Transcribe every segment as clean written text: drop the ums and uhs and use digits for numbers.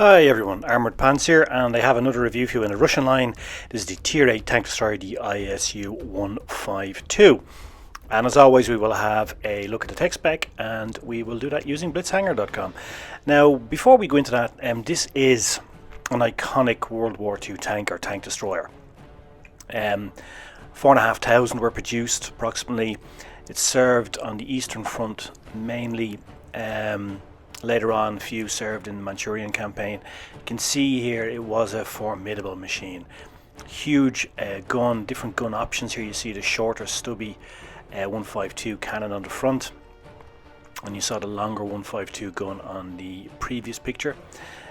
Hi everyone, Armoured Pants here, and I have another review for you in a Russian line. This is the Tier 8 tank destroyer, the ISU-152. And as always, we will have a look at the tech spec, and we will do that using blitzhanger.com. Now, before we go into that, this is an iconic World War II tank or tank destroyer. 4,500 were produced approximately. It served on the Eastern Front mainly. Later on, few served in the Manchurian campaign. You can see here it was a formidable machine. Huge gun, different gun options here. You see the shorter stubby 152 cannon on the front, and you saw the longer 152 gun on the previous picture.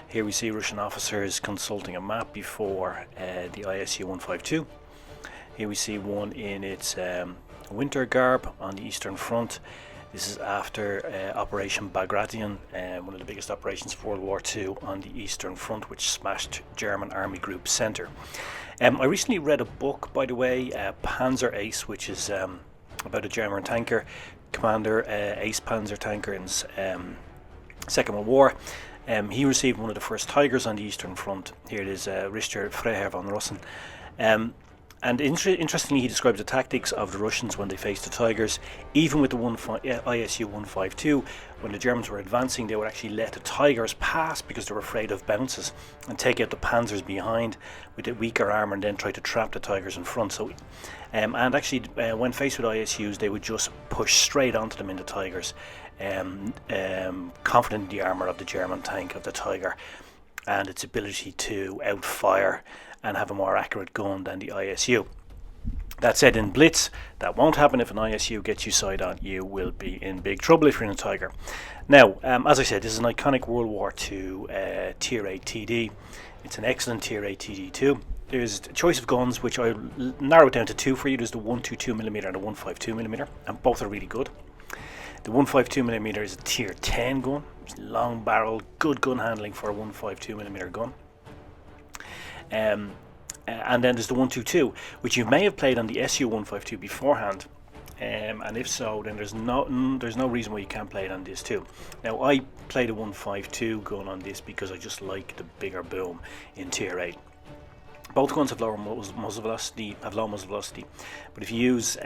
Here we see Russian officers consulting a map before the ISU-152. Here we see one in its winter garb on the Eastern Front. This is after Operation Bagration, one of the biggest operations of World War II on the Eastern Front, which smashed German Army Group Center. I recently read a book, by the way, Panzer Ace, which is about a German tanker, Commander Ace Panzer tanker in Second World War. He received one of the first Tigers on the Eastern Front. Here it is, Richter Freiherr von Rossen. And interestingly, he describes the tactics of the Russians when they faced the Tigers. Even with the ISU-152, when the Germans were advancing, they would actually let the Tigers pass because they were afraid of bounces and take out the Panzers behind with the weaker armour and then try to trap the Tigers in front. So, and actually, when faced with ISUs, they would just push straight onto them in the Tigers, confident in the armour of the German tank, of the Tiger, and its ability to outfire and have a more accurate gun than the ISU. That said, in Blitz, that won't happen. If an ISU gets you side on, you will be in big trouble if you're in a Tiger. Now, as I said, this is an iconic World War II Tier 8 TD. It's an excellent Tier 8 TD too. There's a choice of guns, which I'll narrow it down to two for you. There's the 122mm and the 152mm, and both are really good. The 152mm is a Tier 10 gun. It's long barrel, good gun handling for a 152mm gun. And then there's the 122, which you may have played on the SU-152 beforehand, and if so, then there's no reason why you can't play it on this too. Now, I played a 152 gun on this because I just like the bigger boom in Tier 8. Both guns have lower muzzle velocity, low muzzle velocity, but if you use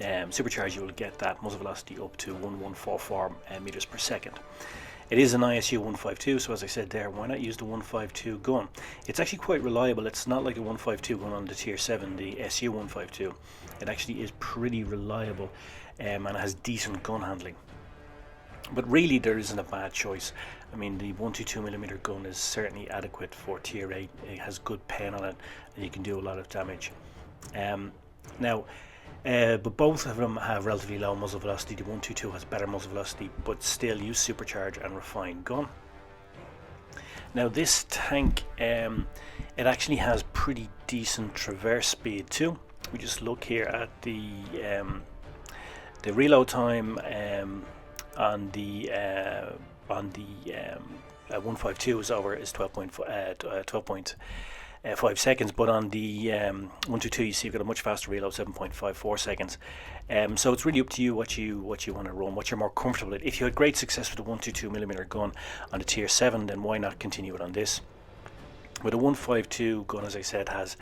supercharge, you will get that muzzle velocity up to 1144 meters per second. It is an ISU-152, so as I said there, why not use the 152 gun? It's actually quite reliable. It's not like the 152 gun on the Tier 7, the SU-152. It actually is pretty reliable, and it has decent gun handling. But really, there isn't a bad choice. I mean, the 122mm gun is certainly adequate for Tier 8. It has good pen on it, and you can do a lot of damage. But both of them have relatively low muzzle velocity. The 122 has better muzzle velocity, but still use supercharge and refined gun. Now, this tank, it actually has pretty decent traverse speed too. We just look here at the reload time on the 152 is 12.5 seconds, but on the 122 you see you've got a much faster reload, 7.54 seconds. So it's really up to you what you want to run, what you're more comfortable with. If you had great success with the 122mm gun on the Tier 7, then why not continue it on this? But the 152 gun, as I said, has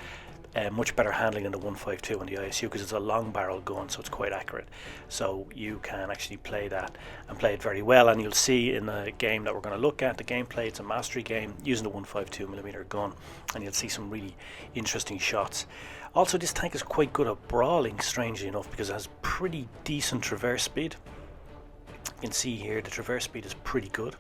much better handling than the 152 on the ISU because it's a long barrel gun, so it's quite accurate. So you can actually play that and play it very well, and you'll see in the game that we're going to look at, the gameplay, it's a mastery game using the 152mm gun, and you'll see some really interesting shots. Also, this tank is quite good at brawling, strangely enough, because it has pretty decent traverse speed. You can see here the traverse speed is pretty good.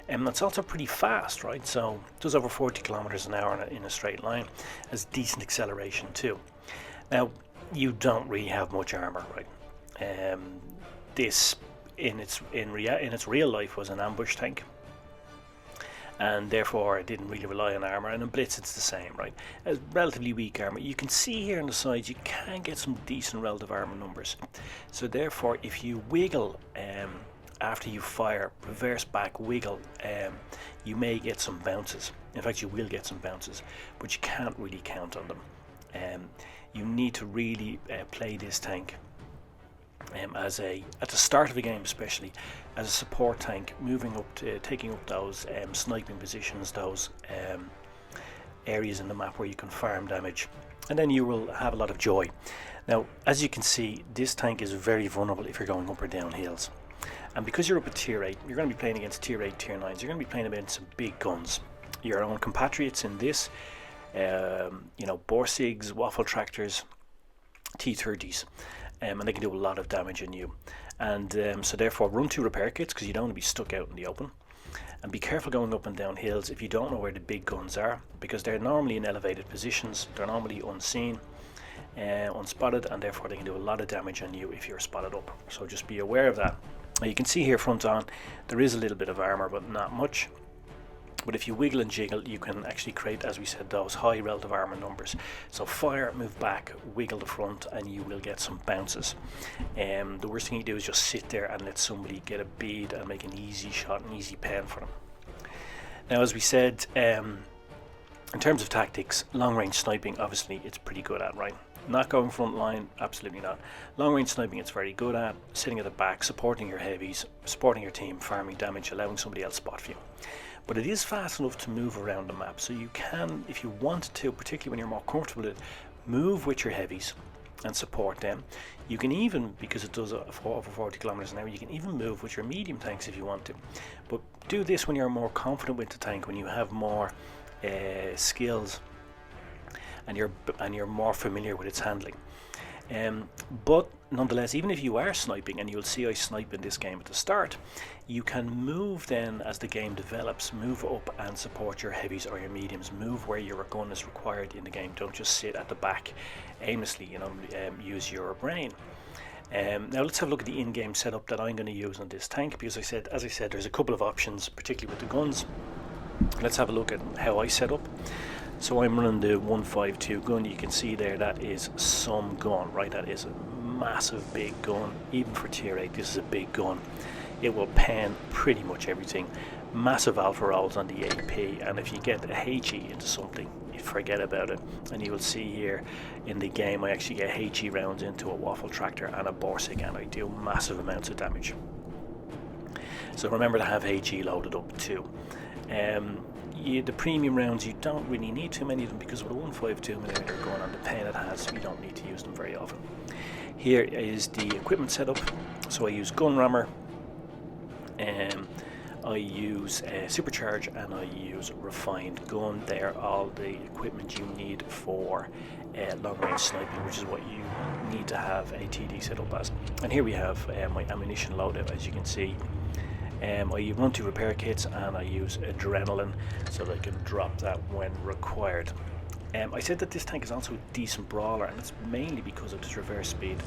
And it's also pretty fast, right? So it does over 40 kilometers an hour in a straight line. Has decent acceleration too. Now, you don't really have much armor, right? This in its real life was an ambush tank, and therefore it didn't really rely on armor. And in Blitz, it's the same, right? It's relatively weak armor. You can see here on the sides, you can get some decent relative armor numbers. So therefore, if you wiggle after you fire, reverse back, wiggle, you may get some bounces. In fact, you will get some bounces, but you can't really count on them. You need to really play this tank at the start of the game, especially as a support tank, moving up to taking up those sniping positions, those areas in the map where you can farm damage, and then you will have a lot of joy. Now, as you can see, this tank is very vulnerable if you're going up or down hills, and because you're up at tier 8, you're going to be playing against tier 8, tier 9s. You're going to be playing against some big guns, your own compatriots in this, you know, Borsigs, waffle tractors, T30s, and they can do a lot of damage on you. And so therefore run 2 repair kits, because you don't want to be stuck out in the open. And be careful going up and down hills if you don't know where the big guns are, because they're normally in elevated positions, they're normally unseen, unspotted, and therefore they can do a lot of damage on you if you're spotted up. So just be aware of that. Now you can see here front on, there is a little bit of armor, but not much. But if you wiggle and jiggle, you can actually create, as we said, those high relative armor numbers. So fire, move back, wiggle the front, and you will get some bounces. The worst thing you do is just sit there and let somebody get a bead and make an easy shot, an easy pen for them. Now, as we said, in terms of tactics, long range sniping, obviously, it's pretty good at, right? Not going front line, absolutely not. Long range sniping, it's very good at. Sitting at the back, supporting your heavies, supporting your team, farming damage, allowing somebody else spot for you. But it is fast enough to move around the map, so you can, if you want to, particularly when you're more comfortable with it, move with your heavies and support them. You can even, because it does over 40 kilometers an hour, you can even move with your medium tanks if you want to. But do this when you're more confident with the tank, when you have more skills and you're more familiar with its handling. But nonetheless, even if you are sniping, and you'll see I snipe in this game at the start, you can move then as the game develops, move up and support your heavies or your mediums, move where your gun is required in the game. Don't just sit at the back aimlessly, you know, use your brain. Now let's have a look at the in-game setup that I'm going to use on this tank, because as I said, there's a couple of options, particularly with the guns. Let's have a look at how I set up. So I'm running the 152 gun. You can see there, that is some gun, right? That is a massive big gun. Even for tier 8, this is a big gun. It will pen pretty much everything. Massive alpha rolls on the AP, and if you get a HE into something, you forget about it. And you will see here in the game, I actually get HE rounds into a waffle tractor and a Borsig, and I do massive amounts of damage. So remember to have HE loaded up too. The premium rounds, you don't really need too many of them, because with a 152mm gun and the pen it has, you don't need to use them very often. Here is the equipment setup. So I use gun rammer, I use supercharge, and I use refined gun. They're all the equipment you need for long range sniping, which is what you need to have a TD set up as. And here we have my ammunition loadout, as you can see. I run 2 repair kits, and I use adrenaline so that I can drop that when required. I said that this tank is also a decent brawler, and it's mainly because of its reverse speed,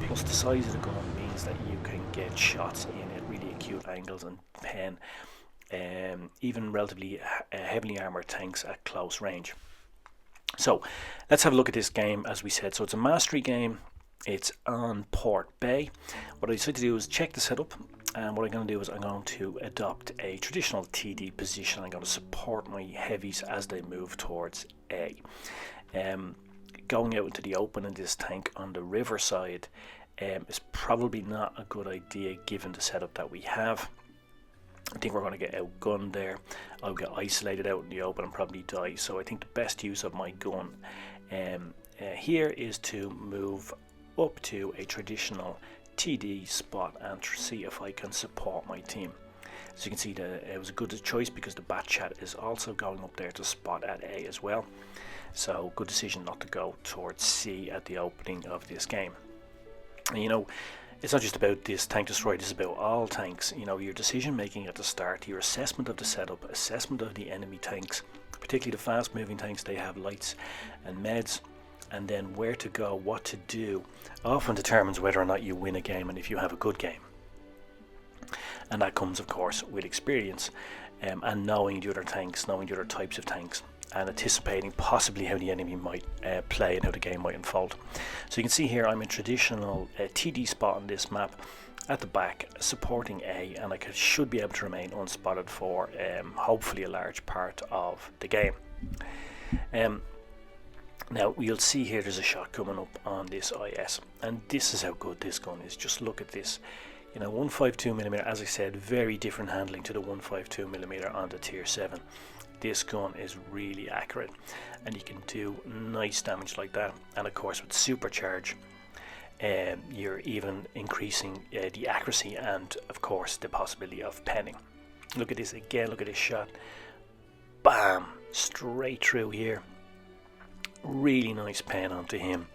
plus the size of the gun means that you can get shots in at really acute angles and pen even relatively heavily armoured tanks at close range. So let's have a look at this game. As we said, so it's a mastery game. It's on Port Bay. What I decided to do is check the setup, and what I'm going to do is I'm going to adopt a traditional TD position. I'm going to support my heavies as they move towards A. Going out into the open in this tank on the riverside is probably not a good idea given the setup that we have. I think we're going to get outgunned there. I'll get isolated out in the open and probably die. So I think the best use of my gun here is to move up to a traditional TD spot and see if I can support my team. So you can see that it was a good choice because the bat chat is also going up there to spot at A as well. So good decision not to go towards C at the opening of this game. And you know, it's not just about this tank destroy, this is about all tanks. You know, your decision making at the start, your assessment of the setup, assessment of the enemy tanks, particularly the fast moving tanks, they have lights and meds, and then where to go, what to do, often determines whether or not you win a game and if you have a good game. And that comes of course with experience and knowing the other tanks, knowing the other types of tanks, and anticipating possibly how the enemy might play and how the game might unfold. So you can see here I'm in traditional TD spot on this map at the back supporting A, and I should be able to remain unspotted for hopefully a large part of the game. Now you'll see here there's a shot coming up on this IS, and this is how good this gun is. Just look at this. 152mm, as I said, very different handling to the 152mm on the tier 7. This gun is really accurate, and you can do nice damage like that. And of course with supercharge, you're even increasing the accuracy and of course the possibility of penning. Look at this again, look at this shot. Bam! Straight through here. Really nice pen onto him.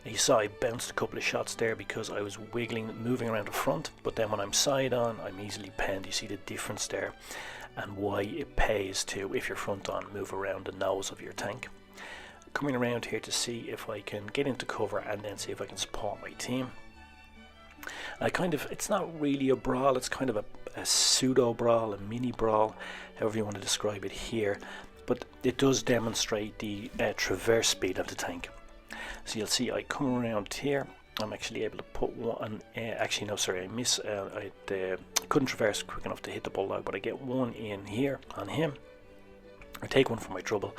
You saw I bounced a couple of shots there because I was moving around the front, but then when I'm side on, I'm easily penned. You see the difference there, and why it pays to, if you're front on, move around the nose of your tank. Coming around here to see if I can get into cover and then see if I can support my team. It's not really a brawl, it's kind of a pseudo brawl, a mini brawl, however you want to describe it here, but it does demonstrate the traverse speed of the tank. So you'll see I come around here, I'm actually able to put one, actually no sorry, I couldn't traverse quick enough to hit the bulldog, but I get one in here on him. I take one for my trouble,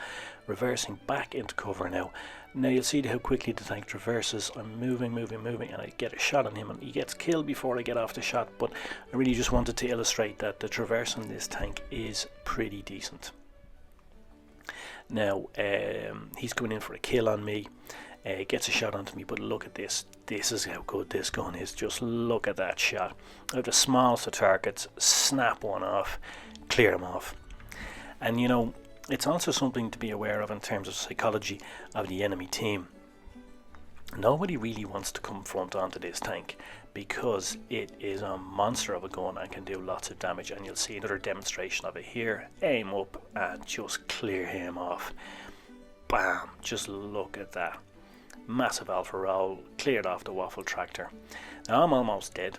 reversing back into cover now. Now you'll see how quickly the tank traverses. I'm moving, and I get a shot on him, and he gets killed before I get off the shot, but I really just wanted to illustrate that the traverse on this tank is pretty decent. Now he's going in for a kill on me. Gets a shot onto me, but look at this. This is how good this gun is. Just look at that shot. I have the smallest of targets, snap one off, clear him off. And it's also something to be aware of in terms of psychology of the enemy team. Nobody really wants to come front onto this tank because it is a monster of a gun and can do lots of damage, and you'll see another demonstration of it here. Aim up and just clear him off. Bam! Just look at that. Massive alpha roll, cleared off the waffle tractor. Now I'm almost dead,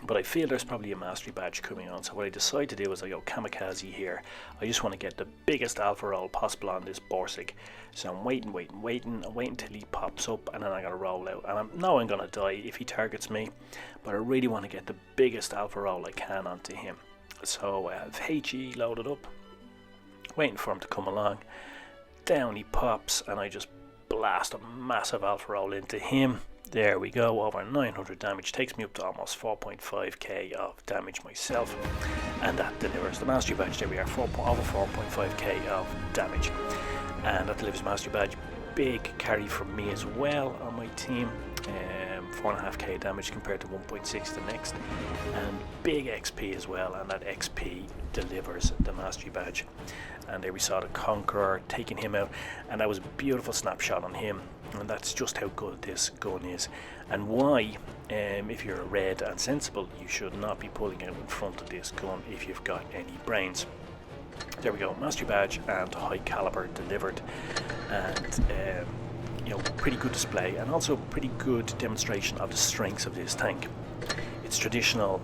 but I feel there's probably a mastery badge coming on, so what I decide to do is I go kamikaze here. I just want to get the biggest alpha roll possible on this Borsig. So I'm waiting, I wait until he pops up, and then I gotta roll out. And I know I'm gonna die if he targets me, but I really want to get the biggest alpha roll I can onto him. So I have HE loaded up, waiting for him to come along. Down he pops, and I just blast a massive alpha roll into him. There we go, over 900 damage, takes me up to almost 4.5k of damage myself, and that delivers the mastery badge. There we are, over 4.5k of damage, and that delivers mastery badge. Big carry from me as well on my team, 4.5k damage compared to 1.6 the next, and big XP as well, and that XP delivers the mastery badge. And there we saw the Conqueror taking him out, and that was a beautiful snapshot on him, and that's just how good this gun is, and why, if you're a red and sensible, you should not be pulling out in front of this gun if you've got any brains. There we go, mastery badge and high caliber delivered, and pretty good display, and also pretty good demonstration of the strengths of this tank. It's traditional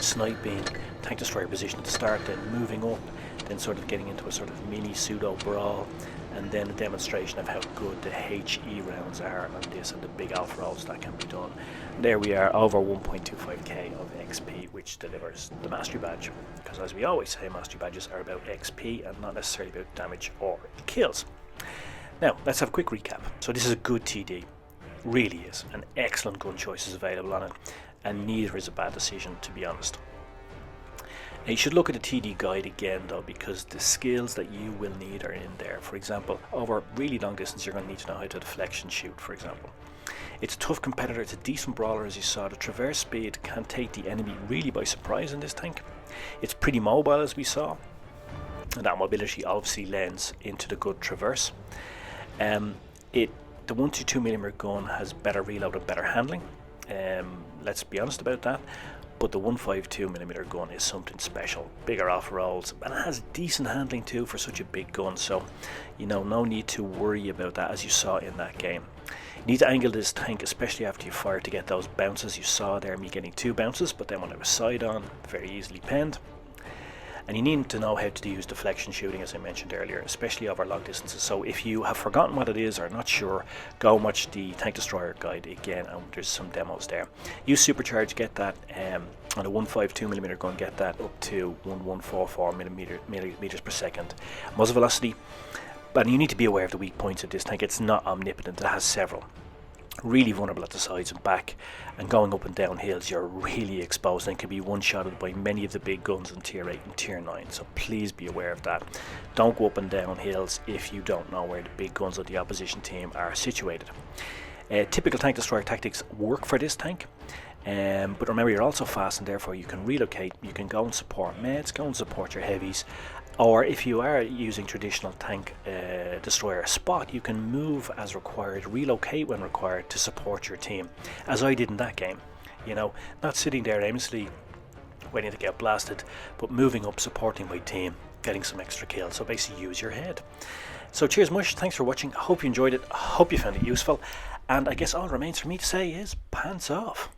sniping, tank destroyer position at the start, then moving up, then sort of getting into a sort of mini pseudo brawl, and then a demonstration of how good the HE rounds are on this and the big alpha rolls that can be done. There we are, over 1.25k of XP, which delivers the mastery badge, because as we always say, mastery badges are about XP and not necessarily about damage or kills. Now let's have a quick recap. So this is a good TD, really is, an excellent gun choices available on it, and neither is a bad decision, to be honest. Now you should look at the TD guide again though, because the skills that you will need are in there. For example, over really long distance you're going to need to know how to deflection shoot, for example. It's a tough competitor, it's a decent brawler as you saw. The traverse speed can take the enemy really by surprise in this tank. It's pretty mobile as we saw, and that mobility obviously lends into the good traverse. The 122mm gun has better reload and better handling, let's be honest about that, but the 152mm gun is something special. Bigger alpha rolls, and it has decent handling too for such a big gun, so no need to worry about that, as you saw in that game. You need to angle this tank, especially after you fire, to get those bounces. You saw there me getting 2 bounces, but then when I was side on, very easily penned. And you need to know how to use deflection shooting, as I mentioned earlier, especially over long distances. So if you have forgotten what it is or are not sure, go and watch the Tank Destroyer guide again, and there's some demos there. Use supercharge, get that on a 152mm gun, get that up to 1144 millimeters per second. Muzzle velocity, But you need to be aware of the weak points of this tank. It's not omnipotent, it has several. Really vulnerable at the sides and back, and going up and down hills you're really exposed and can be one-shotted by many of the big guns in tier 8 and tier 9, so please be aware of that. Don't go up and down hills if you don't know where the big guns of the opposition team are situated. Typical tank destroyer tactics work for this tank, but remember you're also fast and therefore you can relocate, you can go and support meds, go and support your heavies, or if you are using traditional tank destroyer spot, you can move as required, relocate when required to support your team, as I did in that game. You know, not sitting there aimlessly waiting to get blasted, but moving up, supporting my team, getting some extra kills. So basically use your head. So cheers Mush, thanks for watching, I hope you enjoyed it, I hope you found it useful, and I guess all remains for me to say is pants off.